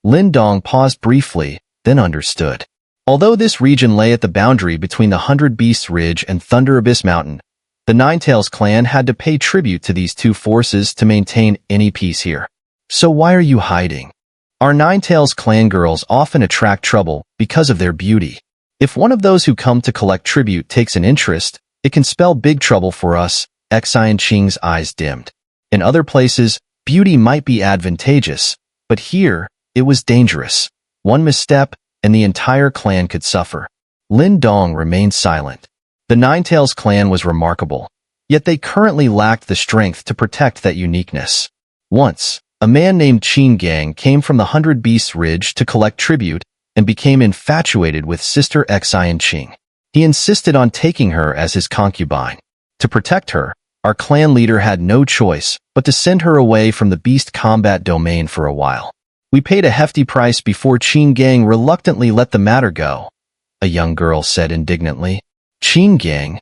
Lin Dong paused briefly, then understood. Although this region lay at the boundary between the 100 Beasts Ridge and Thunder Abyss Mountain, the Ninetales clan had to pay tribute to these two forces to maintain any peace here. So why are you hiding? Our Ninetales clan girls often attract trouble because of their beauty. If one of those who come to collect tribute takes an interest, it can spell big trouble for us. Ching's eyes dimmed. In other places, beauty might be advantageous, but here, it was dangerous. One misstep, and the entire clan could suffer. Lin Dong remained silent. The Ninetales clan was remarkable, yet they currently lacked the strength to protect that uniqueness. Once, a man named Qin Gang came from the 100 Beasts Ridge to collect tribute and became infatuated with sister Ching. He insisted on taking her as his concubine. To protect her, our clan leader had no choice but to send her away from the beast combat domain for a while. We paid a hefty price before Qin Gang reluctantly let the matter go, a young girl said indignantly. Qin Gang?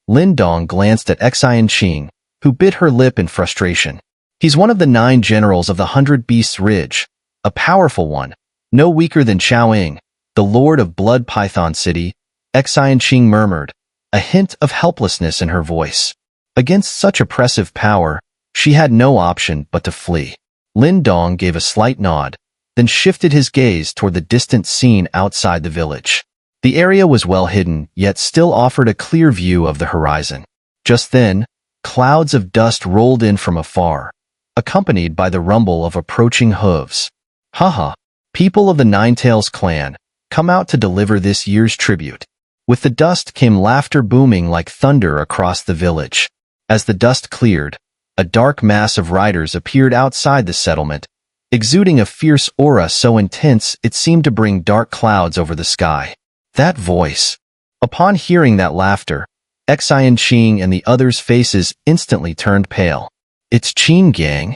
Lin Dong glanced at Ching, who bit her lip in frustration. He's one of the 9 generals of the 100 Beasts Ridge, a powerful one, no weaker than Xiaoying, the lord of Blood Python City. Ching murmured, a hint of helplessness in her voice. Against such oppressive power, she had no option but to flee. Lin Dong gave a slight nod, then shifted his gaze toward the distant scene outside the village. The area was well hidden, yet still offered a clear view of the horizon. Just then, clouds of dust rolled in from afar, accompanied by the rumble of approaching hooves. Haha, people of the Ninetales clan, come out to deliver this year's tribute. With the dust came laughter booming like thunder across the village. As the dust cleared, a dark mass of riders appeared outside the settlement, exuding a fierce aura so intense it seemed to bring dark clouds over the sky. That voice. Upon hearing that laughter, Ching and the others' faces instantly turned pale. It's Qin Gang?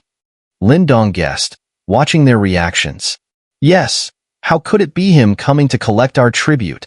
Lin Dong guessed, watching their reactions. Yes, how could it be him coming to collect our tribute?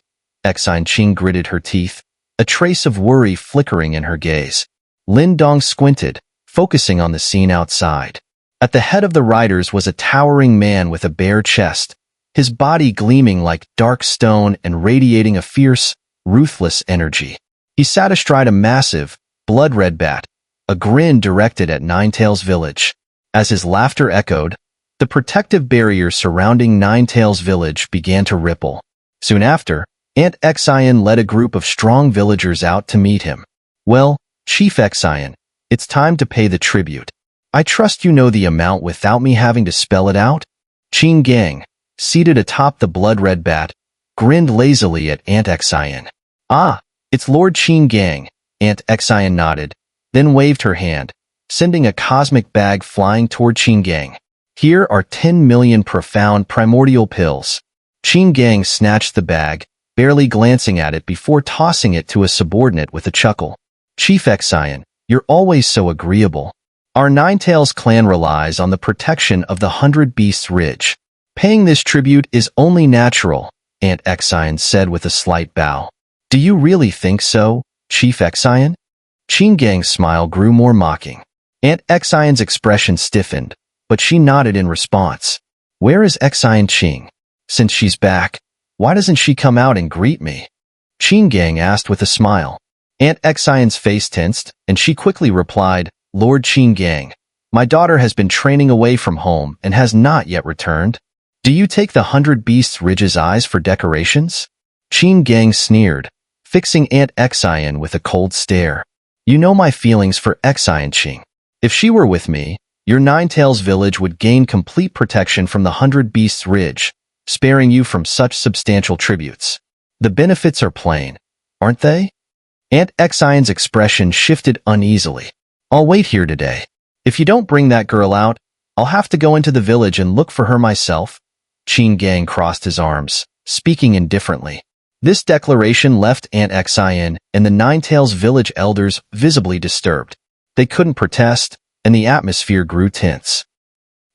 Ching gritted her teeth, a trace of worry flickering in her gaze. Lin Dong squinted, focusing on the scene outside. At the head of the riders was a towering man with a bare chest, his body gleaming like dark stone and radiating a fierce, ruthless energy. He sat astride a massive, blood-red bat, a grin directed at Ninetales Village. As his laughter echoed, the protective barrier surrounding Ninetales Village began to ripple. Soon after, Aunt Xian led a group of strong villagers out to meet him. Well, Chief Xian, it's time to pay the tribute. I trust you know the amount without me having to spell it out? Qin Gang, seated atop the blood-red bat, grinned lazily at Aunt Xian. Ah, it's Lord Qin Gang, Aunt Xian nodded, then waved her hand, sending a cosmic bag flying toward Qin Gang. Here are 10 million profound primordial pills. Qin Gang snatched the bag, barely glancing at it before tossing it to a subordinate with a chuckle. Chief Xian, you're always so agreeable. Our Ninetales clan relies on the protection of the 100 Beasts Ridge. Paying this tribute is only natural, Aunt Xian said with a slight bow. Do you really think so, Chief Xian? Qin Gang's smile grew more mocking. Aunt Xian's expression stiffened, but she nodded in response. Where is Ching? Since she's back, why doesn't she come out and greet me? Qin Gang asked with a smile. Aunt Xian's face tensed, and she quickly replied, Lord Qin Gang, my daughter has been training away from home and has not yet returned. Do you take the 100 Beasts Ridge's eyes for decorations? Qin Gang sneered, fixing Aunt Xian with a cold stare. You know my feelings for Ching. If she were with me, your Ninetales village would gain complete protection from the 100 Beasts Ridge, sparing you from such substantial tributes. The benefits are plain, aren't they? Aunt Xian's expression shifted uneasily. I'll wait here today. If you don't bring that girl out, I'll have to go into the village and look for her myself. Qin Gang crossed his arms, speaking indifferently. This declaration left Aunt Xian and the Ninetales village elders visibly disturbed. They couldn't protest, and the atmosphere grew tense.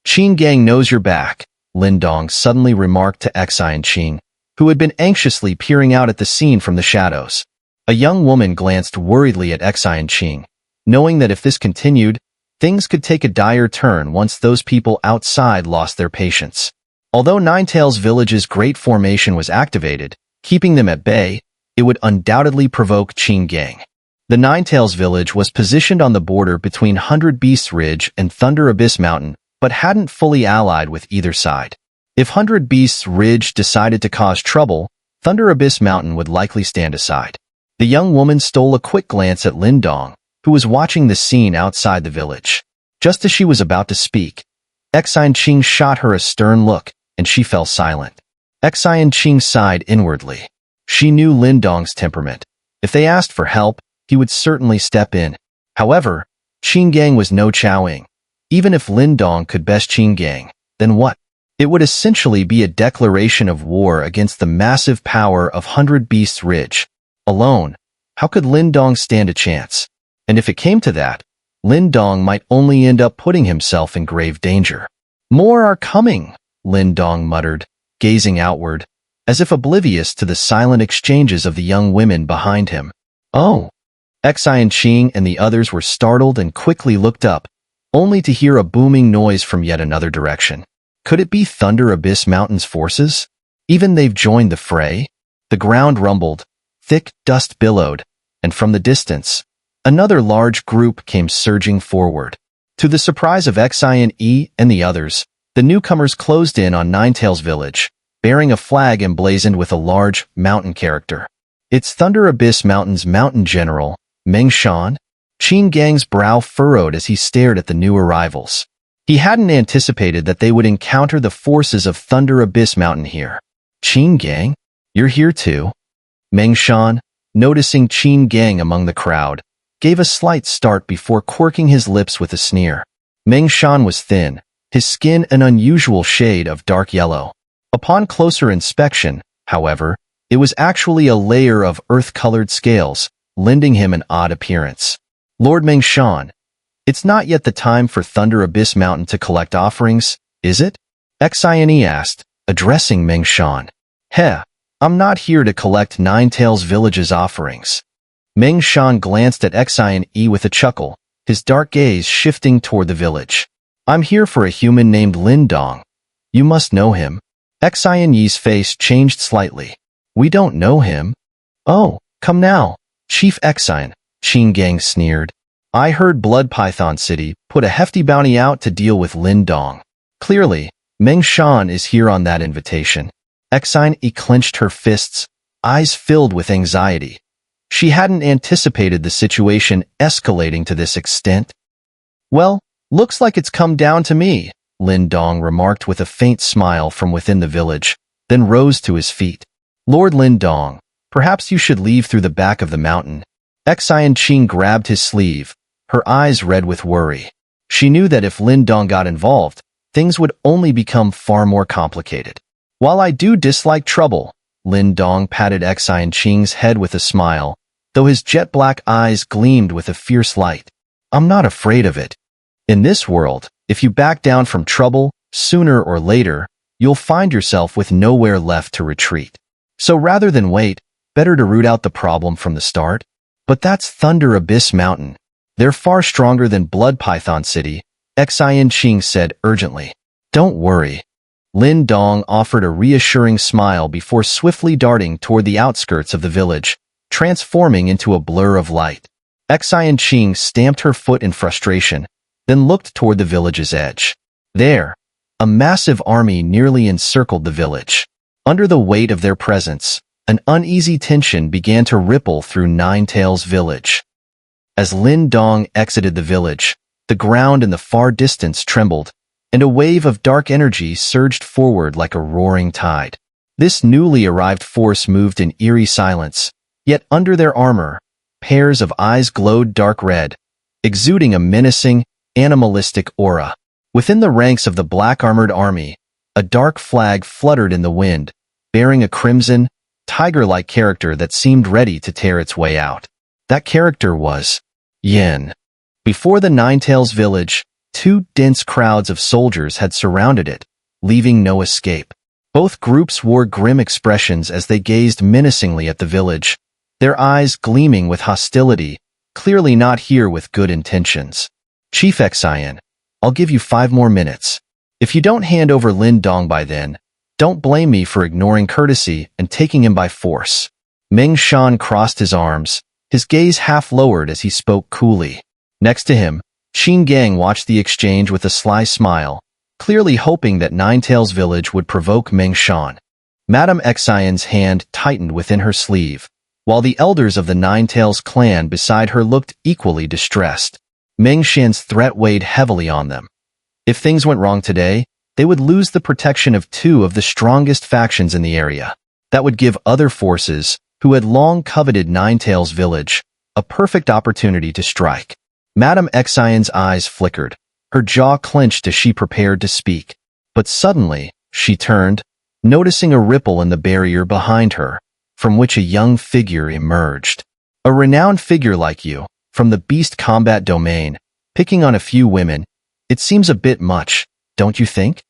Qin Gang knows you're back, Lin Dong suddenly remarked to Ching, who had been anxiously peering out at the scene from the shadows. A young woman glanced worriedly at Ching, knowing that if this continued, things could take a dire turn once those people outside lost their patience. Although Ninetail's village's great formation was activated, keeping them at bay, it would undoubtedly provoke Qing Gang. The Ninetail's village was positioned on the border between 100 Beasts Ridge and Thunder Abyss Mountain, but hadn't fully allied with either side. If 100 Beasts Ridge decided to cause trouble, Thunder Abyss Mountain would likely stand aside. The young woman stole a quick glance at Lin Dong, who was watching the scene outside the village. Just as she was about to speak, Xian Qing shot her a stern look, and she fell silent. Xian Qing sighed inwardly. She knew Lin Dong's temperament. If they asked for help, he would certainly step in. However, Qing Gang was no Chowing. Even if Lin Dong could best Qing Gang, then what? It would essentially be a declaration of war against the massive power of 100 Beasts Ridge. Alone, how could Lin Dong stand a chance? And if it came to that, Lin Dong might only end up putting himself in grave danger. More are coming, Lin Dong muttered, gazing outward, as if oblivious to the silent exchanges of the young women behind him. Oh! Xian Qing and the others were startled and quickly looked up, only to hear a booming noise from yet another direction. Could it be Thunder Abyss Mountain's forces? Even they've joined the fray? The ground rumbled, thick dust billowed, and from the distance, another large group came surging forward. To the surprise of Xian E and the others, the newcomers closed in on Ninetail's village, bearing a flag emblazoned with a large mountain character. It's Thunder Abyss Mountain's mountain general, Meng Shan. Qing Gang's brow furrowed as he stared at the new arrivals. He hadn't anticipated that they would encounter the forces of Thunder Abyss Mountain here. Qing Gang? You're here too? Meng Shan, noticing Qing Gang among the crowd, gave a slight start before quirking his lips with a sneer. Meng Shan was thin, his skin an unusual shade of dark yellow. Upon closer inspection, however, it was actually a layer of earth-colored scales, lending him an odd appearance. Lord Meng Shan, it's not yet the time for Thunder Abyss Mountain to collect offerings, is it? Xian asked, addressing Meng Shan. Heh, I'm not here to collect Ninetail's village's offerings. Meng Shan glanced at Xian with a chuckle, his dark gaze shifting toward the village. I'm here for a human named Lin Dong. You must know him. Xian face changed slightly. We don't know him. Oh, come now, Chief Xian, Qing Gang sneered. I heard Blood Python City put a hefty bounty out to deal with Lin Dong. Clearly, Meng Shan is here on that invitation. Xian clenched her fists, eyes filled with anxiety. She hadn't anticipated the situation escalating to this extent. Well, looks like it's come down to me, Lin Dong remarked with a faint smile from within the village, then rose to his feet. Lord Lin Dong, perhaps you should leave through the back of the mountain. Xian Qing grabbed his sleeve, her eyes red with worry. She knew that if Lin Dong got involved, things would only become far more complicated. While I do dislike trouble, Lin Dong patted Xian Qing's head with a smile, though his jet-black eyes gleamed with a fierce light. I'm not afraid of it. In this world, if you back down from trouble, sooner or later, you'll find yourself with nowhere left to retreat. So rather than wait, better to root out the problem from the start. But that's Thunder Abyss Mountain. They're far stronger than Blood Python City, Xian Qing said urgently. Don't worry. Lin Dong offered a reassuring smile before swiftly darting toward the outskirts of the village, transforming into a blur of light. Xian Qing stamped her foot in frustration, then looked toward the village's edge. There, a massive army nearly encircled the village. Under the weight of their presence, an uneasy tension began to ripple through Ninetail's village. As Lin Dong exited the village, the ground in the far distance trembled, and a wave of dark energy surged forward like a roaring tide. This newly arrived force moved in eerie silence, yet under their armor, pairs of eyes glowed dark red, exuding a menacing, animalistic aura. Within the ranks of the black-armored army, a dark flag fluttered in the wind, bearing a crimson, tiger-like character that seemed ready to tear its way out. That character was Yin. Before the Ninetail's village, two dense crowds of soldiers had surrounded it, leaving no escape. Both groups wore grim expressions as they gazed menacingly at the village, their eyes gleaming with hostility, clearly not here with good intentions. Chief Xian, I'll give you 5 more minutes. If you don't hand over Lin Dong by then, Don't blame me for ignoring courtesy and taking him by force. Meng Shan crossed his arms, his gaze half lowered as he spoke coolly. Next to him, Qin Gang watched the exchange with a sly smile, clearly hoping that Ninetails village would provoke Meng Shan. Madame Xian's hand tightened within her sleeve, while the elders of the Ninetails clan beside her looked equally distressed. Meng Shan's threat weighed heavily on them. If things went wrong today, they would lose the protection of two of the strongest factions in the area. That would give other forces, who had long coveted Ninetails village, a perfect opportunity to strike. Madame Xian's eyes flickered, her jaw clenched as she prepared to speak. But suddenly, she turned, noticing a ripple in the barrier behind her, from which a young figure emerged. A renowned figure like you, from the beast combat domain, picking on a few women, it seems a bit much, don't you think?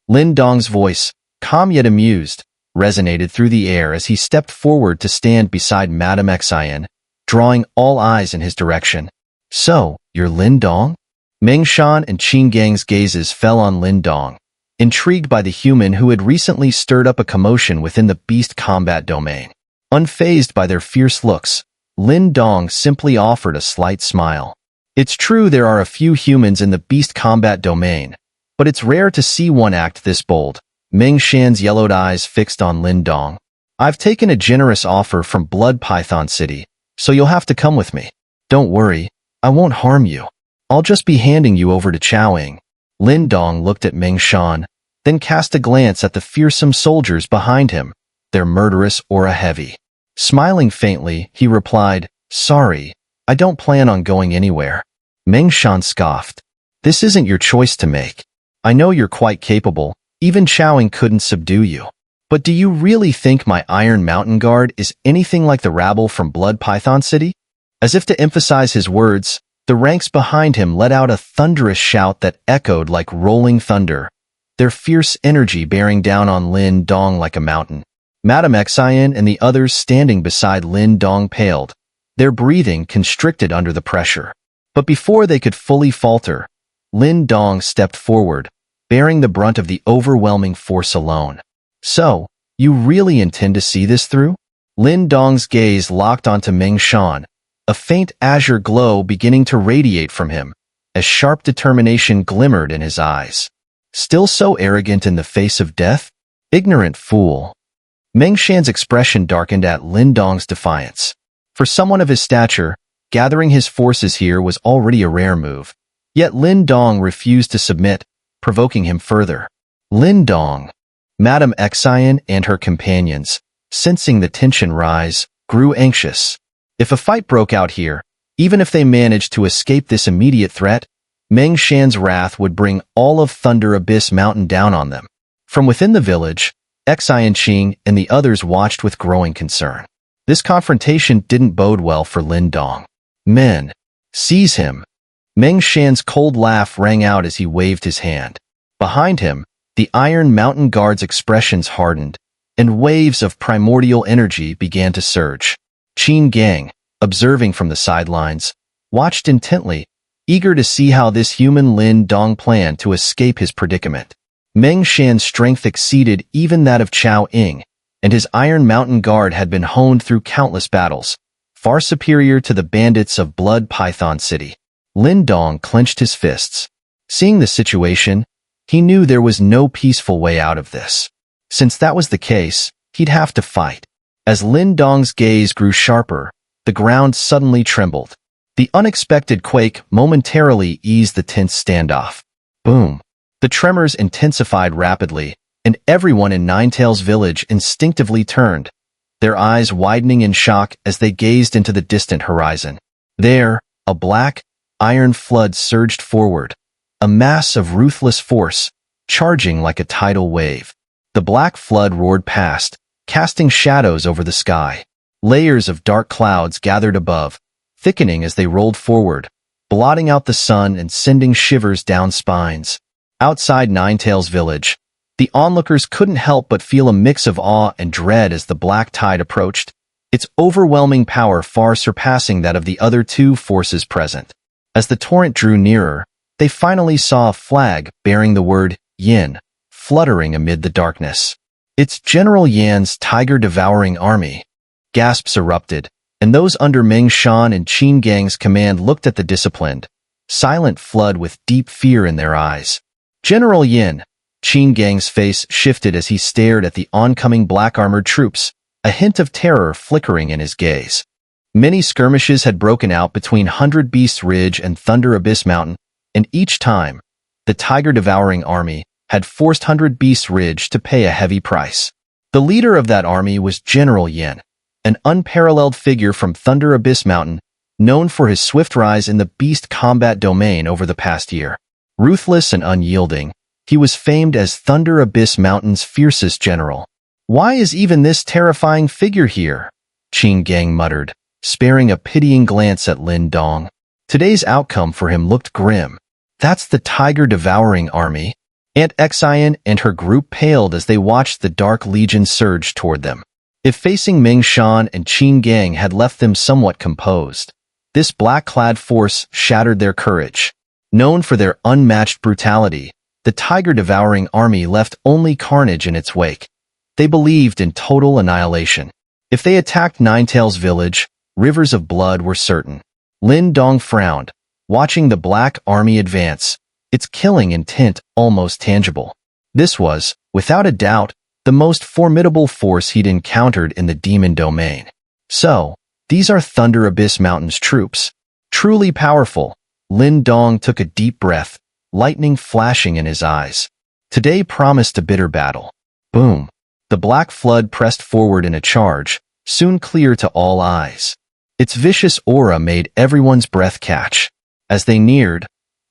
Lin Dong's voice, calm yet amused, resonated through the air as he stepped forward to stand beside Madame Xian, drawing all eyes in his direction. So, you're Lin Dong? Meng Shan and Qin Gang's gazes fell on Lin Dong, intrigued by the human who had recently stirred up a commotion within the beast combat domain. Unfazed by their fierce looks, Lin Dong simply offered a slight smile. It's true there are a few humans in the beast combat domain, but it's rare to see one act this bold. Meng Shan's yellowed eyes fixed on Lin Dong. I've taken a generous offer from Blood Python City, so you'll have to come with me. Don't worry, I won't harm you. I'll just be handing you over to Chowing. Lin Dong looked at Meng Shan, then cast a glance at the fearsome soldiers behind him, their murderous aura heavy. Smiling faintly, he replied, Sorry, I don't plan on going anywhere. Meng Shan scoffed. This isn't your choice to make. I know you're quite capable, even Chowing couldn't subdue you. But do you really think my Iron Mountain Guard is anything like the rabble from Blood Python City? As if to emphasize his words, the ranks behind him let out a thunderous shout that echoed like rolling thunder, their fierce energy bearing down on Lin Dong like a mountain. Madame Xian and the others standing beside Lin Dong paled, their breathing constricted under the pressure. But before they could fully falter, Lin Dong stepped forward, bearing the brunt of the overwhelming force alone. So, you really intend to see this through? Lin Dong's gaze locked onto Meng Shan, a faint azure glow beginning to radiate from him, as sharp determination glimmered in his eyes. Still so arrogant in the face of death? Ignorant fool. Meng Shan's expression darkened at Lin Dong's defiance. For someone of his stature, gathering his forces here was already a rare move. Yet Lin Dong refused to submit, provoking him further. Lin Dong. Madame Xian and her companions, sensing the tension rise, grew anxious. If a fight broke out here, even if they managed to escape this immediate threat, Meng Shan's wrath would bring all of Thunder Abyss Mountain down on them. From within the village, Xian Qing and the others watched with growing concern. This confrontation didn't bode well for Lin Dong. Men, seize him. Meng Shan's cold laugh rang out as he waved his hand. Behind him, the Iron Mountain Guard's expressions hardened, and waves of primordial energy began to surge. Qin Gang, observing from the sidelines, watched intently, eager to see how this human Lin Dong planned to escape his predicament. Meng Shan's strength exceeded even that of Chao Ying, and his Iron Mountain Guard had been honed through countless battles, far superior to the bandits of Blood Python City. Lin Dong clenched his fists. Seeing the situation, he knew there was no peaceful way out of this. Since that was the case, he'd have to fight. As Lin Dong's gaze grew sharper, the ground suddenly trembled. The unexpected quake momentarily eased the tense standoff. Boom. The tremors intensified rapidly, and everyone in Ninetails village instinctively turned, their eyes widening in shock as they gazed into the distant horizon. There, a black, iron flood surged forward, a mass of ruthless force, charging like a tidal wave. The black flood roared past, casting shadows over the sky. Layers of dark clouds gathered above, thickening as they rolled forward, blotting out the sun and sending shivers down spines. Outside Ninetails village, the onlookers couldn't help but feel a mix of awe and dread as the black tide approached, its overwhelming power far surpassing that of the other two forces present. As the torrent drew nearer, they finally saw a flag bearing the word Yin, fluttering amid the darkness. It's General Yan's tiger-devouring army. Gasps erupted, and those under Meng Shan and Qin Gang's command looked at the disciplined, silent flood with deep fear in their eyes. General Yin, Qin Gang's face shifted as he stared at the oncoming black-armored troops, a hint of terror flickering in his gaze. Many skirmishes had broken out between 100 Beasts Ridge and Thunder Abyss Mountain, and each time, the tiger-devouring army had forced 100 Beasts Ridge to pay a heavy price. The leader of that army was General Yin, an unparalleled figure from Thunder Abyss Mountain, known for his swift rise in the beast combat domain over the past year. Ruthless and unyielding, he was famed as Thunder Abyss Mountain's fiercest general. "Why is even this terrifying figure here?" Qin Gang muttered, sparing a pitying glance at Lin Dong. Today's outcome for him looked grim. "That's the tiger-devouring army." Aunt Xian and her group paled as they watched the Dark Legion surge toward them. If facing Meng Shan and Qin Gang had left them somewhat composed, this black-clad force shattered their courage. Known for their unmatched brutality, the tiger-devouring army left only carnage in its wake. They believed in total annihilation. If they attacked Ninetail's village, rivers of blood were certain. Lin Dong frowned, watching the black army advance, its killing intent almost tangible. This was, without a doubt, the most formidable force he'd encountered in the demon domain. So, these are Thunder Abyss Mountain's troops. Truly powerful. Lin Dong took a deep breath, lightning flashing in his eyes. Today promised a bitter battle. Boom. The black flood pressed forward in a charge, soon clear to all eyes. Its vicious aura made everyone's breath catch. As they neared,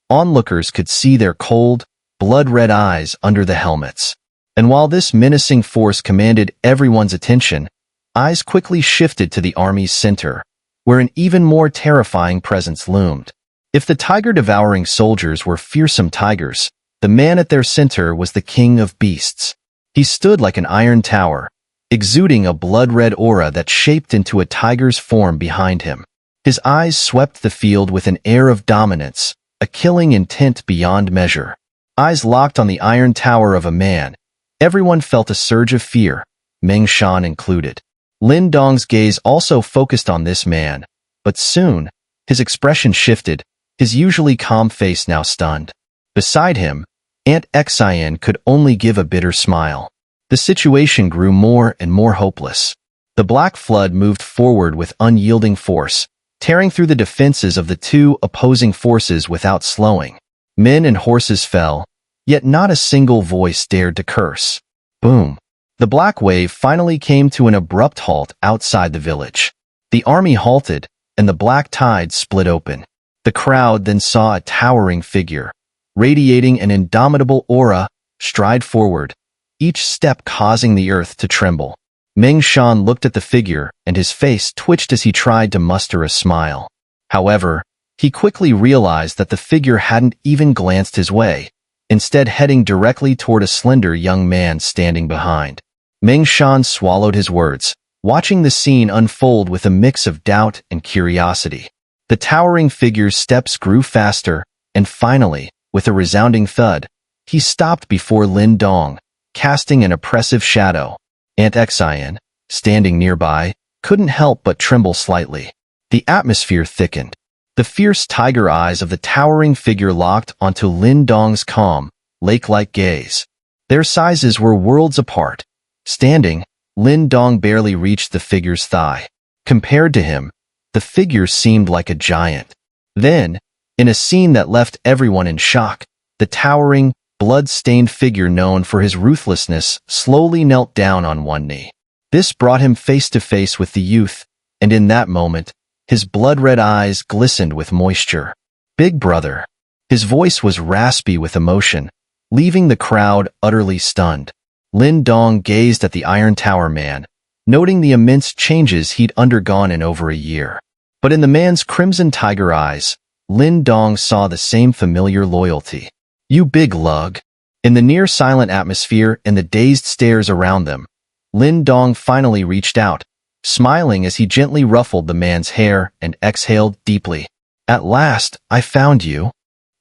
onlookers could see their cold, blood-red eyes under the helmets. And while this menacing force commanded everyone's attention, eyes quickly shifted to the army's center, where an even more terrifying presence loomed. If the tiger-devouring soldiers were fearsome tigers, the man at their center was the king of beasts. He stood like an iron tower, exuding a blood-red aura that shaped into a tiger's form behind him. His eyes swept the field with an air of dominance, a killing intent beyond measure. Eyes locked on the iron tower of a man, everyone felt a surge of fear, Meng Shan included. Lin Dong's gaze also focused on this man, but soon, his expression shifted, his usually calm face now stunned. Beside him, Aunt Xian could only give a bitter smile. The situation grew more and more hopeless. The black flood moved forward with unyielding force, tearing through the defenses of the two opposing forces without slowing. Men and horses fell, yet not a single voice dared to curse. Boom. The black wave finally came to an abrupt halt outside the village. The army halted, and the black tide split open. The crowd then saw a towering figure, radiating an indomitable aura, stride forward, each step causing the earth to tremble. Meng Shan looked at the figure, and his face twitched as he tried to muster a smile. However, he quickly realized that the figure hadn't even glanced his way, instead heading directly toward a slender young man standing behind. Meng Shan swallowed his words, watching the scene unfold with a mix of doubt and curiosity. The towering figure's steps grew faster, and finally, with a resounding thud, he stopped before Lin Dong, casting an oppressive shadow. Aunt Xian, standing nearby, couldn't help but tremble slightly. The atmosphere thickened. The fierce tiger eyes of the towering figure locked onto Lin Dong's calm, lake-like gaze. Their sizes were worlds apart. Standing, Lin Dong barely reached the figure's thigh. Compared to him, the figure seemed like a giant. Then, in a scene that left everyone in shock, the towering, blood-stained figure known for his ruthlessness slowly knelt down on one knee. This brought him face to face with the youth, and in that moment, his blood-red eyes glistened with moisture. "Big brother." His voice was raspy with emotion, leaving the crowd utterly stunned. Lin Dong gazed at the Iron Tower man, noting the immense changes he'd undergone in over a year. But in the man's crimson tiger eyes, Lin Dong saw the same familiar loyalty. "You big lug." In the near-silent atmosphere and the dazed stares around them, Lin Dong finally reached out, smiling as he gently ruffled the man's hair and exhaled deeply. "At last, I found you."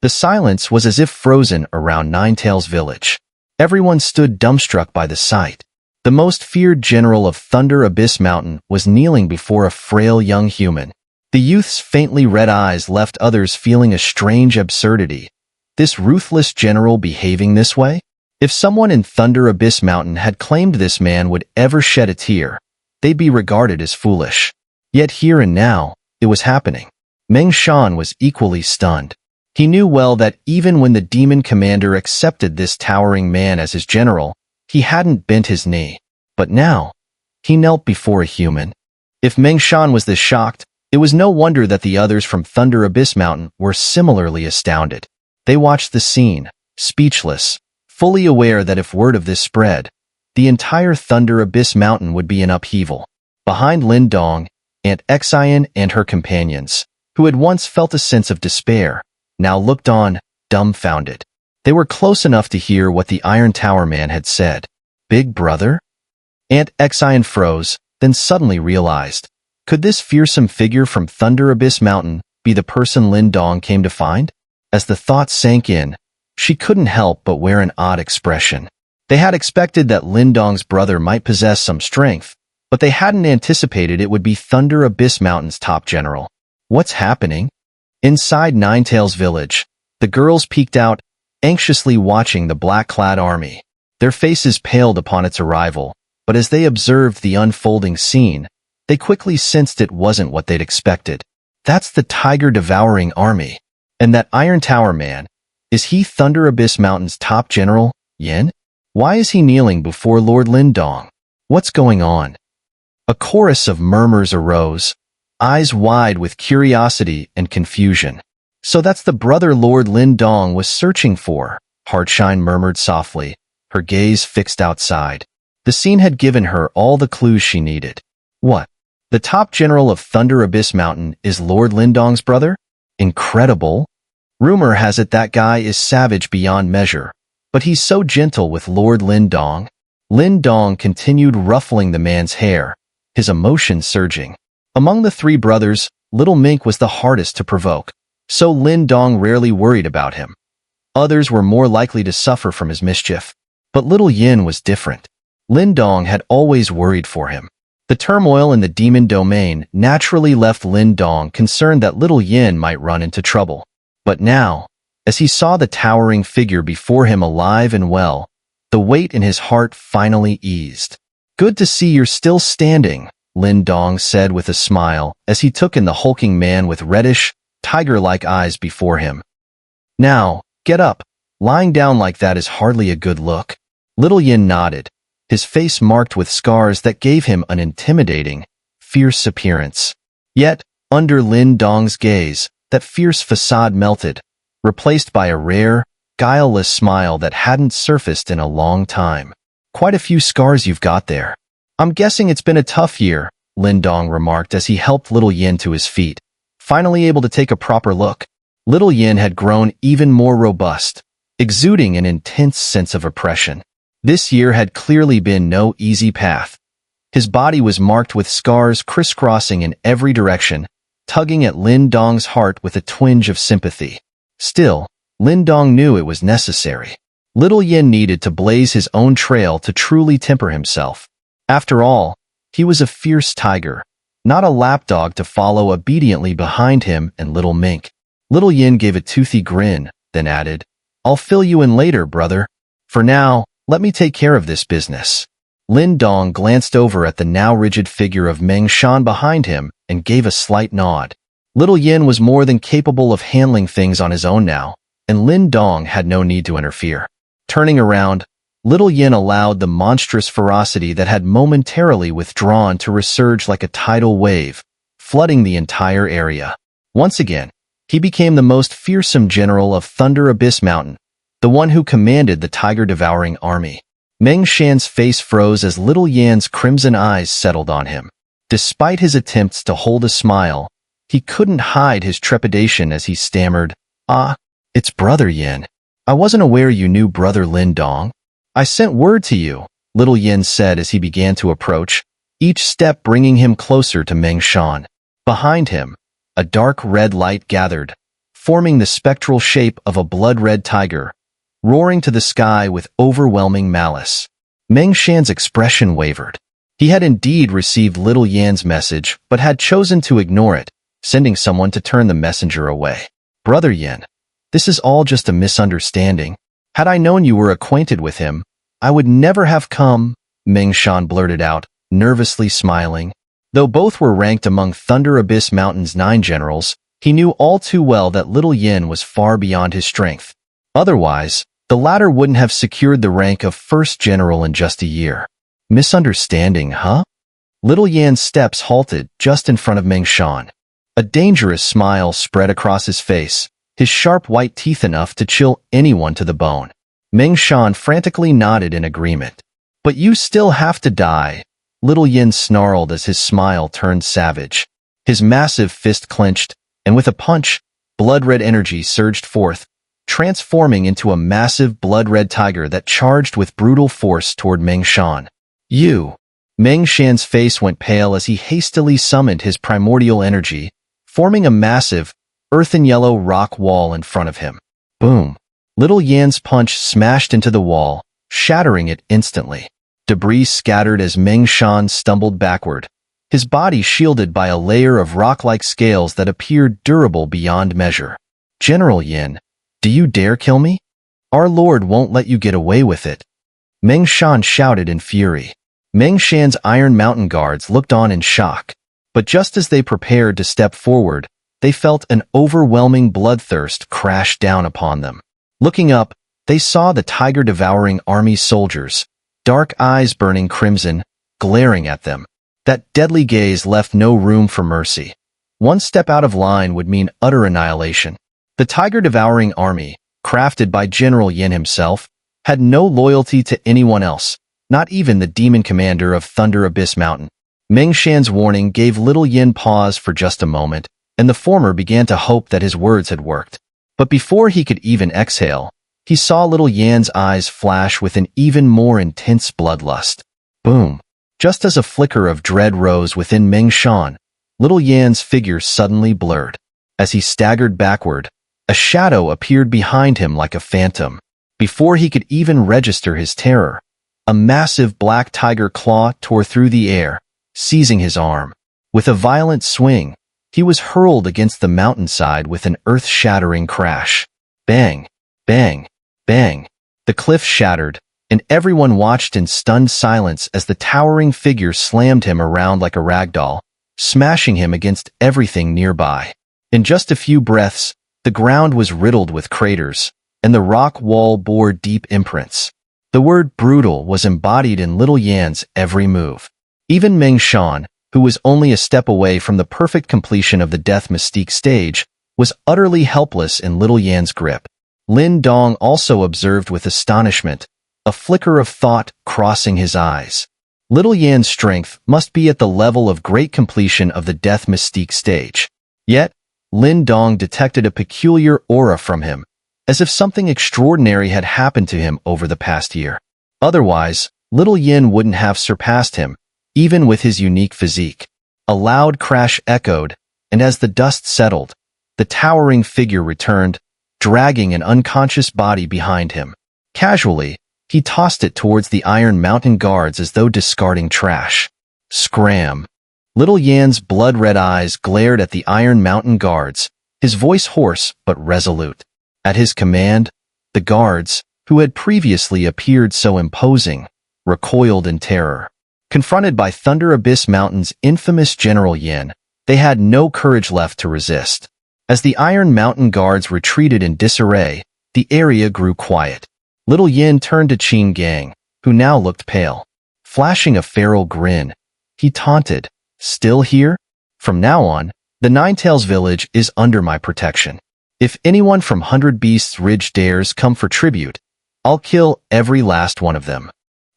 The silence was as if frozen around Ninetail's village. Everyone stood dumbstruck by the sight. The most feared general of Thunder Abyss Mountain was kneeling before a frail young human. The youth's faintly red eyes left others feeling a strange absurdity. This ruthless general behaving this way? If someone in Thunder Abyss Mountain had claimed this man would ever shed a tear, they'd be regarded as foolish. Yet here and now, it was happening. Meng Shan was equally stunned. He knew well that even when the demon commander accepted this towering man as his general, he hadn't bent his knee. But now, he knelt before a human. If Meng Shan was this shocked, it was no wonder that the others from Thunder Abyss Mountain were similarly astounded. They watched the scene, speechless, fully aware that if word of this spread, the entire Thunder Abyss Mountain would be in upheaval. Behind Lin Dong, Aunt Exayan and her companions, who had once felt a sense of despair, now looked on, dumbfounded. They were close enough to hear what the Iron Tower man had said. Big brother? Aunt Exayan froze, then suddenly realized. Could this fearsome figure from Thunder Abyss Mountain be the person Lin Dong came to find? As the thought sank in, she couldn't help but wear an odd expression. They had expected that Lin Dong's brother might possess some strength, but they hadn't anticipated it would be Thunder Abyss Mountain's top general. What's happening? Inside Ninetail's village, the girls peeked out, anxiously watching the black-clad army. Their faces paled upon its arrival, but as they observed the unfolding scene, they quickly sensed it wasn't what they'd expected. That's the tiger-devouring army. And that Iron Tower man, is he Thunder Abyss Mountain's top general, Yin? Why is he kneeling before Lord Lin Dong? What's going on? A chorus of murmurs arose, eyes wide with curiosity and confusion. So that's the brother Lord Lin Dong was searching for, Heartshine murmured softly, her gaze fixed outside. The scene had given her all the clues she needed. What? The top general of Thunder Abyss Mountain is Lord Lin Dong's brother? Incredible. Rumor has it that guy is savage beyond measure, but he's so gentle with Lord Lin Dong. Lin Dong continued ruffling the man's hair, his emotions surging. Among the three brothers, Little Mink was the hardest to provoke, so Lin Dong rarely worried about him. Others were more likely to suffer from his mischief, but Little Yin was different. Lin Dong had always worried for him. The turmoil in the demon domain naturally left Lin Dong concerned that Little Yin might run into trouble. But now, as he saw the towering figure before him alive and well, the weight in his heart finally eased. Good to see you're still standing, Lin Dong said with a smile as he took in the hulking man with reddish, tiger-like eyes before him. Now, get up. Lying down like that is hardly a good look. Little Yin nodded, his face marked with scars that gave him an intimidating, fierce appearance. Yet, under Lin Dong's gaze, that fierce facade melted, replaced by a rare, guileless smile that hadn't surfaced in a long time. Quite a few scars you've got there. I'm guessing it's been a tough year, Lin Dong remarked as he helped Little Yin to his feet, finally able to take a proper look. Little Yin had grown even more robust, exuding an intense sense of oppression. This year had clearly been no easy path. His body was marked with scars crisscrossing in every direction, tugging at Lin Dong's heart with a twinge of sympathy. Still, Lin Dong knew it was necessary. Little Yin needed to blaze his own trail to truly temper himself. After all, he was a fierce tiger, not a lapdog to follow obediently behind him and Little Mink. Little Yin gave a toothy grin, then added, I'll fill you in later, brother. For now, let me take care of this business. Lin Dong glanced over at the now rigid figure of Meng Shan behind him and gave a slight nod. Little Yin was more than capable of handling things on his own now, and Lin Dong had no need to interfere. Turning around, Little Yin allowed the monstrous ferocity that had momentarily withdrawn to resurge like a tidal wave, flooding the entire area. Once again, he became the most fearsome general of Thunder Abyss Mountain, the one who commanded the tiger-devouring army. Meng Shan's face froze as Little Yan's crimson eyes settled on him. Despite his attempts to hold a smile, he couldn't hide his trepidation as he stammered, it's Brother Yin. I wasn't aware you knew Brother Lin Dong. I sent word to you, Little Yin said as he began to approach, each step bringing him closer to Meng Shan. Behind him, a dark red light gathered, forming the spectral shape of a blood-red tiger, roaring to the sky with overwhelming malice. Meng Shan's expression wavered. He had indeed received Little Yan's message, but had chosen to ignore it, sending someone to turn the messenger away. Brother Yan, this is all just a misunderstanding. Had I known you were acquainted with him, I would never have come, Meng Shan blurted out, nervously smiling. Though both were ranked among Thunder Abyss Mountain's 9 generals, he knew all too well that Little Yin was far beyond his strength. Otherwise, the latter wouldn't have secured the rank of 1st general in just a year. Misunderstanding, huh? Little Yan's steps halted just in front of Meng Shan. A dangerous smile spread across his face, his sharp white teeth enough to chill anyone to the bone. Meng Shan frantically nodded in agreement. But you still have to die, Little Yin snarled as his smile turned savage. His massive fist clenched, and with a punch, blood-red energy surged forth, transforming into a massive blood-red tiger that charged with brutal force toward Meng Shan. You! Meng Shan's face went pale as he hastily summoned his primordial energy, forming a massive, earthen yellow rock wall in front of him. Boom! Little Yan's punch smashed into the wall, shattering it instantly. Debris scattered as Meng Shan stumbled backward, his body shielded by a layer of rock-like scales that appeared durable beyond measure. General Yin, do you dare kill me? Our lord won't let you get away with it. Meng Shan shouted in fury. Meng Shan's Iron Mountain guards looked on in shock, but just as they prepared to step forward, they felt an overwhelming bloodthirst crash down upon them. Looking up, they saw the tiger-devouring army soldiers, dark eyes burning crimson, glaring at them. That deadly gaze left no room for mercy. One step out of line would mean utter annihilation. The tiger-devouring army, crafted by General Yin himself, had no loyalty to anyone else, not even the demon commander of Thunder Abyss Mountain. Meng Shan's warning gave Little Yin pause for just a moment, and the former began to hope that his words had worked. But before he could even exhale, he saw Little Yan's eyes flash with an even more intense bloodlust. Boom! Just as a flicker of dread rose within Meng Shan, Little Yan's figure suddenly blurred. As he staggered backward, a shadow appeared behind him like a phantom. Before he could even register his terror, a massive black tiger claw tore through the air, seizing his arm. With a violent swing, he was hurled against the mountainside with an earth-shattering crash. Bang! Bang! Bang! The cliff shattered, and everyone watched in stunned silence as the towering figure slammed him around like a ragdoll, smashing him against everything nearby. In just a few breaths, the ground was riddled with craters, and the rock wall bore deep imprints. The word brutal was embodied in Little Yan's every move. Even Meng Shan, who was only a step away from the perfect completion of the Death Mystique stage, was utterly helpless in Little Yan's grip. Lin Dong also observed with astonishment, a flicker of thought crossing his eyes. Little Yan's strength must be at the level of great completion of the Death Mystique stage. Yet, Lin Dong detected a peculiar aura from him, as if something extraordinary had happened to him over the past year. Otherwise, Little Yin wouldn't have surpassed him, even with his unique physique. A loud crash echoed, and as the dust settled, the towering figure returned, dragging an unconscious body behind him. Casually, he tossed it towards the Iron Mountain guards as though discarding trash. Scram! Little Yan's blood-red eyes glared at the Iron Mountain guards, his voice hoarse but resolute. At his command, the guards, who had previously appeared so imposing, recoiled in terror. Confronted by Thunder Abyss Mountain's infamous General Yin, they had no courage left to resist. As the Iron Mountain guards retreated in disarray, the area grew quiet. Little Yin turned to Qin Gang, who now looked pale. Flashing a feral grin, he taunted, "Still here? From now on, the Ninetails village is under my protection. If anyone from 100 Beasts Ridge dares come for tribute, I'll kill every last one of them."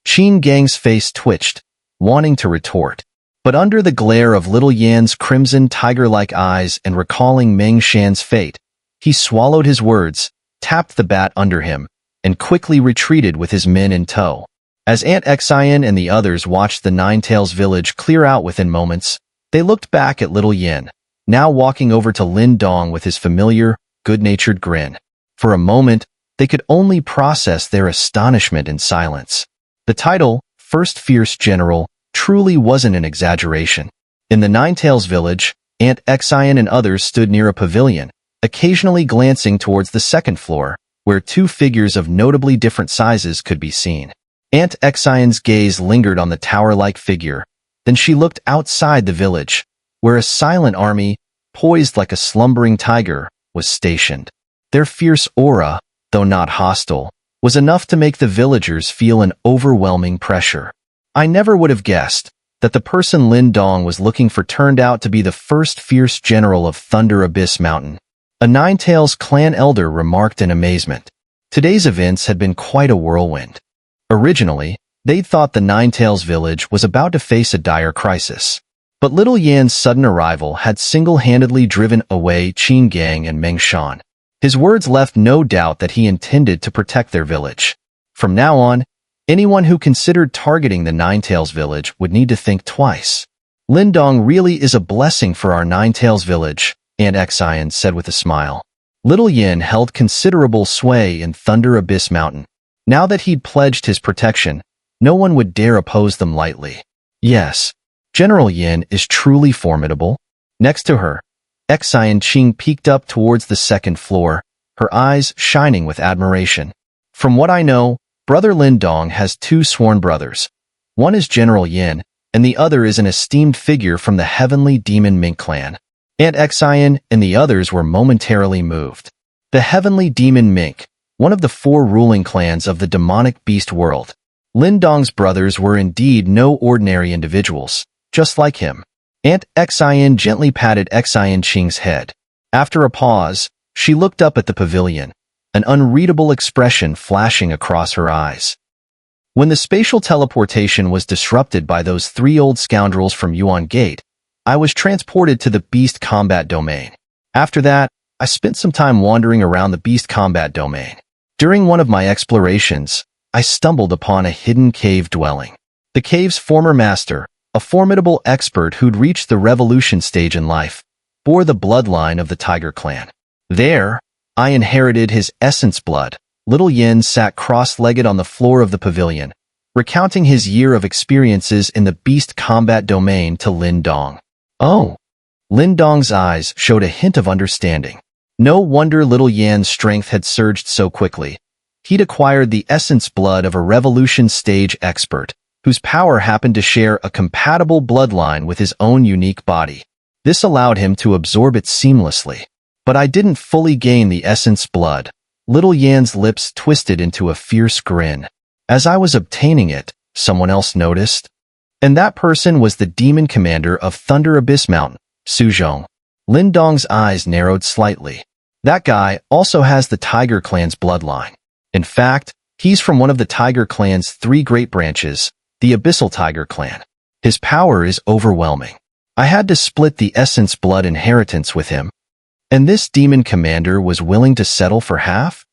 Qin Gang's face twitched, wanting to retort. But under the glare of Little Yan's crimson tiger-like eyes and recalling Meng Shan's fate, he swallowed his words, tapped the bat under him, and quickly retreated with his men in tow. As Aunt Xian and the others watched the Ninetails village clear out within moments, they looked back at Little Yin, now walking over to Lin Dong with his familiar, good-natured grin. For a moment, they could only process their astonishment in silence. The title, first fierce general truly wasn't an exaggeration. In the Ninetales village, Aunt Exion and others stood near a pavilion, occasionally glancing towards the second floor, where two figures of notably different sizes could be seen. Aunt Exion's gaze lingered on the tower-like figure. Then she looked outside the village, where a silent army, poised like a slumbering tiger, was stationed. Their fierce aura, though not hostile, was enough to make the villagers feel an overwhelming pressure. I never would have guessed that the person Lin Dong was looking for turned out to be the first fierce general of Thunder Abyss Mountain. A Ninetales clan elder remarked in amazement. Today's events had been quite a whirlwind. Originally, they'd thought the Ninetales village was about to face a dire crisis. But Little Yan's sudden arrival had single-handedly driven away Qin Gang and Meng Shan. His words left no doubt that he intended to protect their village. From now on, anyone who considered targeting the Ninetales village would need to think twice. Lin Dong really is a blessing for our Ninetales village, Aunt Exion said with a smile. Little Yin held considerable sway in Thunder Abyss Mountain. Now that he'd pledged his protection, no one would dare oppose them lightly. Yes, General Yin is truly formidable. Next to her, Exion Qing peeked up towards the second floor, her eyes shining with admiration. From what I know, Brother Lin Dong has two sworn brothers. One is General Yin, and the other is an esteemed figure from the Heavenly Demon Mink clan. Aunt Exion and the others were momentarily moved. The Heavenly Demon Mink, one of the four ruling clans of the demonic beast world. Lin Dong's brothers were indeed no ordinary individuals, just like him. Aunt Exion gently patted Exion Qing's head. After a pause, she looked up at the pavilion, an unreadable expression flashing across her eyes. When the spatial teleportation was disrupted by those three old scoundrels from Yuan Gate, I was transported to the Beast Combat Domain. After that, I spent some time wandering around the Beast Combat Domain. During one of my explorations, I stumbled upon a hidden cave dwelling. The cave's former master, a formidable expert who'd reached the revolution stage in life, bore the bloodline of the Tiger Clan. There, I inherited his essence blood. Little Yin sat cross-legged on the floor of the pavilion, recounting his year of experiences in the Beast Combat Domain to Lin Dong. Oh! Lin Dong's eyes showed a hint of understanding. No wonder Little Yan's strength had surged so quickly. He'd acquired the essence blood of a revolution stage expert, whose power happened to share a compatible bloodline with his own unique body. This allowed him to absorb it seamlessly. But I didn't fully gain the essence blood. Little Yan's lips twisted into a fierce grin. As I was obtaining it, someone else noticed. And that person was the demon commander of Thunder Abyss Mountain, Su Zhong. Lin Dong's eyes narrowed slightly. That guy also has the Tiger Clan's bloodline. In fact, he's from one of the Tiger Clan's three great branches, the Abyssal Tiger Clan. His power is overwhelming. I had to split the essence blood inheritance with him. And this demon commander was willing to settle for half?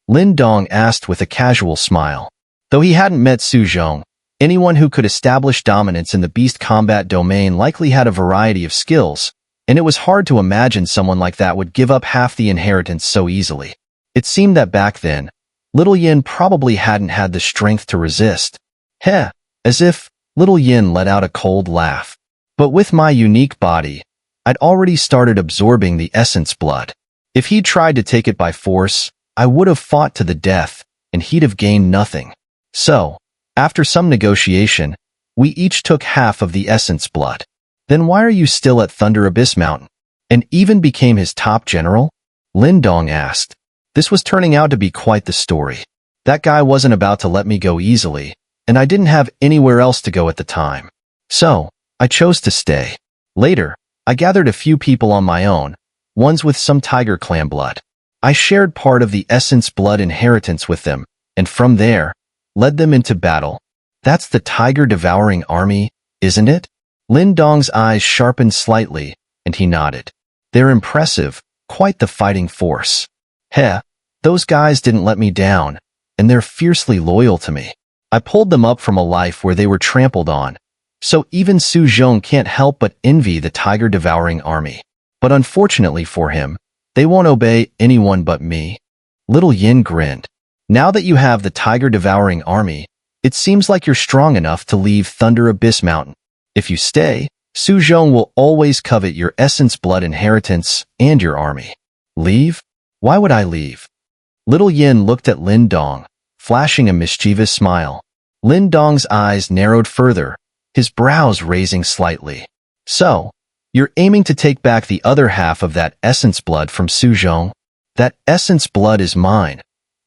Lin Dong asked with a casual smile. Though he hadn't met Su Zhong, anyone who could establish dominance in the Beast Combat Domain likely had a variety of skills, and it was hard to imagine someone like that would give up half the inheritance so easily. It seemed that back then, Little Yin probably hadn't had the strength to resist. Heh, as if Little Yin let out a cold laugh. But with my unique body, I'd already started absorbing the essence blood. If he'd tried to take it by force, I would have fought to the death, and he'd have gained nothing. So, after some negotiation, we each took half of the essence blood. Then why are you still at Thunder Abyss Mountain? And even became his top general? Lin Dong asked. This was turning out to be quite the story. That guy wasn't about to let me go easily, and I didn't have anywhere else to go at the time. So, I chose to stay. Later, I gathered a few people on my own, ones with some Tiger Clan blood. I shared part of the essence blood inheritance with them, and from there, led them into battle. That's the tiger-devouring army, isn't it? Lin Dong's eyes sharpened slightly, and he nodded. They're impressive, quite the fighting force. Heh, those guys didn't let me down, and they're fiercely loyal to me. I pulled them up from a life where they were trampled on. So even Su Zhong can't help but envy the tiger-devouring army. But unfortunately for him, they won't obey anyone but me. Little Yin grinned. Now that you have the tiger-devouring army, It seems like you're strong enough to leave Thunder Abyss Mountain. If you stay, Su Zhong will always covet your essence blood inheritance and your army. Leave? Why would I leave? Little Yin looked at Lin Dong, flashing a mischievous smile. Lin Dong's eyes narrowed further, his brows raising slightly. So, you're aiming to take back the other half of that essence blood from Su Zhong? That essence blood is mine.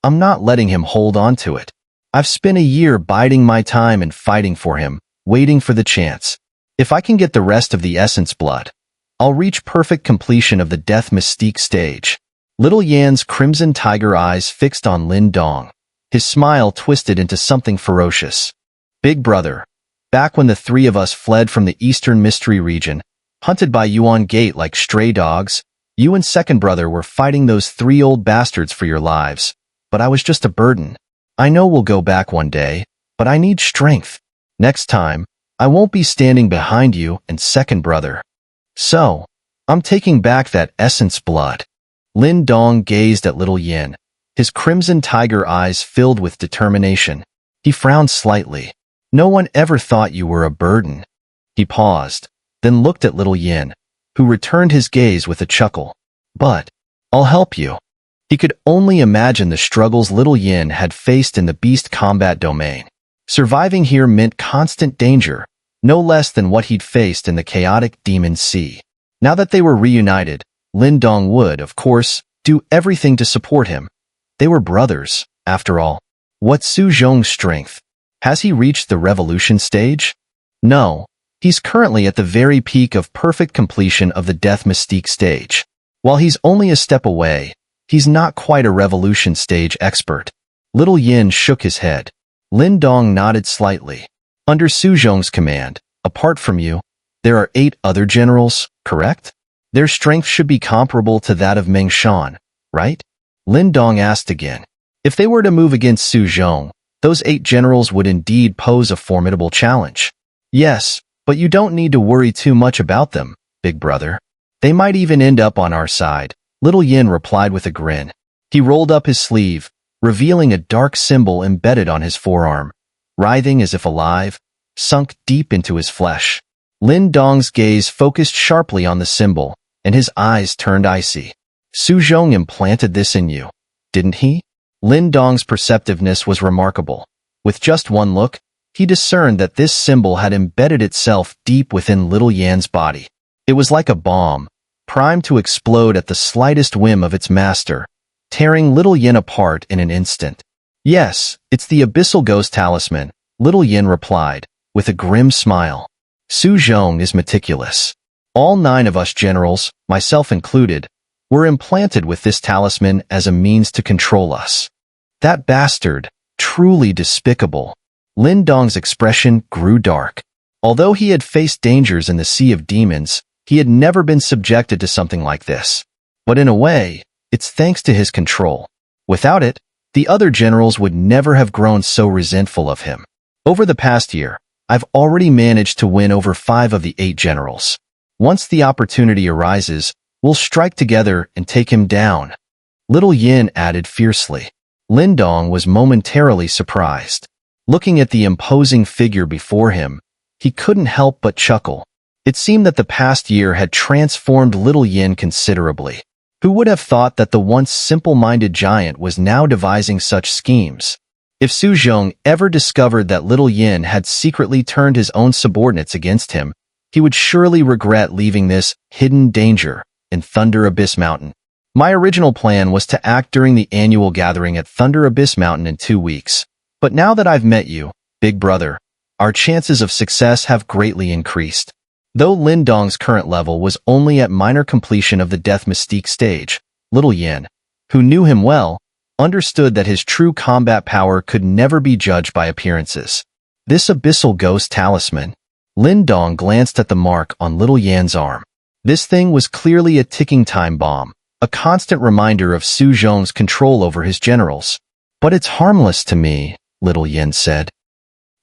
I'm not letting him hold on to it. I've spent a year biding my time and fighting for him, waiting for the chance. If I can get the rest of the essence blood, I'll reach perfect completion of the death mystique stage. Little Yan's crimson tiger eyes fixed on Lin Dong. His smile twisted into something ferocious. Big brother, back when the three of us fled from the Eastern Mystery Region, hunted by Yuan Gate like stray dogs, you and second brother were fighting those three old bastards for your lives, but I was just a burden. I know we'll go back one day, but I need strength. Next time, I won't be standing behind you and second brother. So, I'm taking back that essence blood. Lin Dong gazed at Little Yin, his crimson tiger eyes filled with determination. He frowned slightly. No one ever thought you were a burden. He paused, then looked at Little Yin, who returned his gaze with a chuckle. But, I'll help you. He could only imagine the struggles Little Yin had faced in the beast combat domain. Surviving here meant constant danger, no less than what he'd faced in the chaotic demon sea. Now that they were reunited, Lin Dong would, of course, do everything to support him. They were brothers, after all. What's Su Zhong's strength? Has he reached the revolution stage? No, he's currently at the very peak of perfect completion of the death mystique stage. While he's only a step away, he's not quite a revolution stage expert. Little Yin shook his head. Lin Dong nodded slightly. Under Su Zhong's command, apart from you, there are 8 other generals, correct? Their strength should be comparable to that of Meng Shan, right? Lin Dong asked again. If they were to move against Su Zhong, those 8 generals would indeed pose a formidable challenge. Yes, but you don't need to worry too much about them, big brother. They might even end up on our side, Little Yin replied with a grin. He rolled up his sleeve, revealing a dark symbol embedded on his forearm. Writhing as if alive, sunk deep into his flesh. Lin Dong's gaze focused sharply on the symbol, and his eyes turned icy. Su Zhong implanted this in you, didn't he? Lin Dong's perceptiveness was remarkable. With just one look, he discerned that this symbol had embedded itself deep within Little Yan's body. It was like a bomb, primed to explode at the slightest whim of its master, tearing Little Yin apart in an instant. Yes, it's the Abyssal Ghost Talisman, Little Yin replied, with a grim smile. Su Zhong is meticulous. All 9 of us generals, myself included, were implanted with this talisman as a means to control us. That bastard, truly despicable. Lin Dong's expression grew dark. Although he had faced dangers in the Sea of Demons, he had never been subjected to something like this. But in a way, it's thanks to his control. Without it, the other generals would never have grown so resentful of him. Over the past year, I've already managed to win over 5 of the 8 generals. Once the opportunity arises, we'll strike together and take him down. Little Yin added fiercely. Lin Dong was momentarily surprised. Looking at the imposing figure before him, he couldn't help but chuckle. It seemed that the past year had transformed Little Yin considerably. Who would have thought that the once simple-minded giant was now devising such schemes? If Su Zhong ever discovered that Little Yin had secretly turned his own subordinates against him, he would surely regret leaving this hidden danger in Thunder Abyss Mountain. My original plan was to act during the annual gathering at Thunder Abyss Mountain in 2 weeks. But now that I've met you, big brother, our chances of success have greatly increased. Though Lin Dong's current level was only at minor completion of the death mystique stage, Little Yin, who knew him well, understood that his true combat power could never be judged by appearances. This Abyssal Ghost Talisman. Lin Dong glanced at the mark on Little Yan's arm. This thing was clearly a ticking time bomb, a constant reminder of Su Zhong's control over his generals. But it's harmless to me, Little Yin said.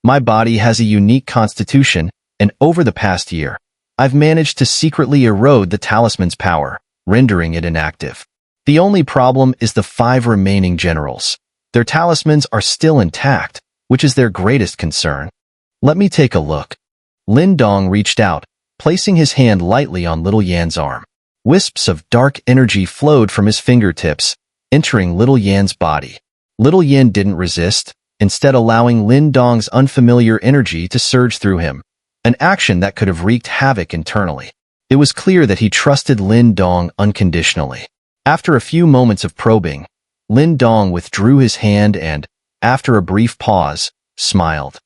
My body has a unique constitution, and over the past year, I've managed to secretly erode the talisman's power, rendering it inactive. The only problem is the 5 remaining generals. Their talismans are still intact, which is their greatest concern. Let me take a look. Lin Dong reached out, placing his hand lightly on Little Yan's arm. Wisps of dark energy flowed from his fingertips, entering Little Yan's body. Little Yan didn't resist, instead allowing Lin Dong's unfamiliar energy to surge through him, an action that could have wreaked havoc internally. It was clear that he trusted Lin Dong unconditionally. After a few moments of probing, Lin Dong withdrew his hand and, after a brief pause, smiled.